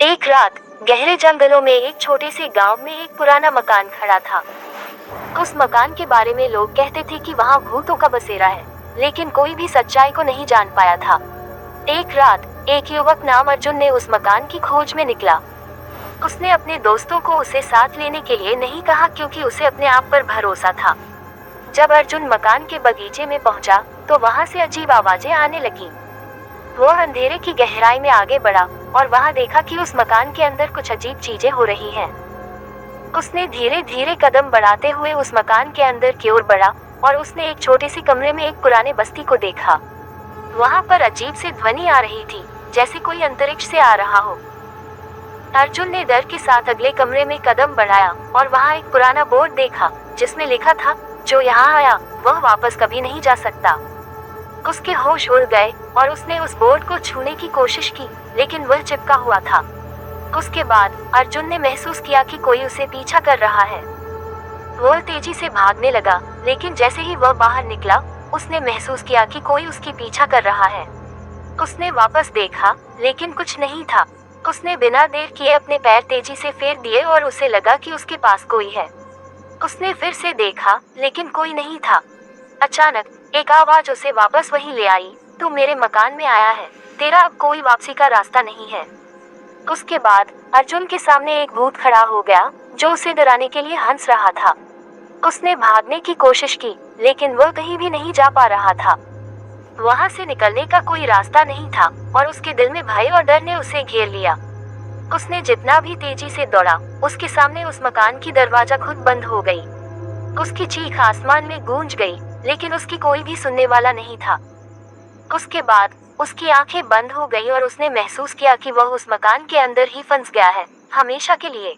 एक रात गहरे जंगलों में एक छोटे से गांव में एक पुराना मकान खड़ा था। उस मकान के बारे में लोग कहते थे कि वहां भूतों का बसेरा है, लेकिन कोई भी सच्चाई को नहीं जान पाया था। एक रात एक युवक नाम अर्जुन ने उस मकान की खोज में निकला। उसने अपने दोस्तों को उसे साथ लेने के लिए नहीं कहा, क्योंकि उसे अपने आप पर भरोसा था। जब अर्जुन मकान के बगीचे में पहुंचा, तो वहां से अजीब आवाजें आने लगी। वो अंधेरे की गहराई में आगे बढ़ा और वहां देखा कि उस मकान के अंदर कुछ अजीब चीजें हो रही हैं। उसने धीरे धीरे कदम बढ़ाते हुए उस मकान के अंदर की ओर बढ़ा और उसने एक छोटे से कमरे में एक पुराने बस्ती को देखा। वहां पर अजीब सी ध्वनि आ रही थी, जैसे कोई अंतरिक्ष से आ रहा हो। अर्जुन ने डर के साथ अगले कमरे में कदम बढ़ाया और वहां एक पुराना बोर्ड देखा, जिसमें लिखा था, जो यहाँ आया वह वापस कभी नहीं जा सकता। उसके होश उड़ गए और उसने उस बोर्ड को छूने की कोशिश की, लेकिन वह चिपका हुआ था। उसके बाद अर्जुन ने महसूस किया कि कोई उसे पीछा कर रहा है। वह तेजी से भागने लगा, लेकिन जैसे ही वह बाहर निकला, उसने महसूस किया कि कोई उसकी पीछा कर रहा है। उसने वापस देखा, लेकिन कुछ नहीं था। उसने बिना देर किए अपने पैर तेजी से फेर दिए और उसे लगा कि उसके पास कोई है। उसने फिर से देखा, लेकिन कोई नहीं था। अचानक एक आवाज उसे वापस वहीं ले आई, तू मेरे मकान में आया है, तेरा अब कोई वापसी का रास्ता नहीं है। उसके बाद अर्जुन के सामने एक भूत खड़ा हो गया, जो उसे डराने के लिए हंस रहा था। उसने भागने की कोशिश की, लेकिन वह कहीं भी नहीं जा पा रहा था। वहां से निकलने का कोई रास्ता नहीं था और उसके दिल में भय और डर ने उसे घेर लिया। उसने जितना भी तेजी से दौड़ा, उसके सामने उस मकान की दरवाजा खुद बंद हो गई। उसकी चीख आसमान में गूंज गई, लेकिन उसकी कोई भी सुनने वाला नहीं था। उसके बाद उसकी आंखें बंद हो गई और उसने महसूस किया कि वह उस मकान के अंदर ही फंस गया है, हमेशा के लिए।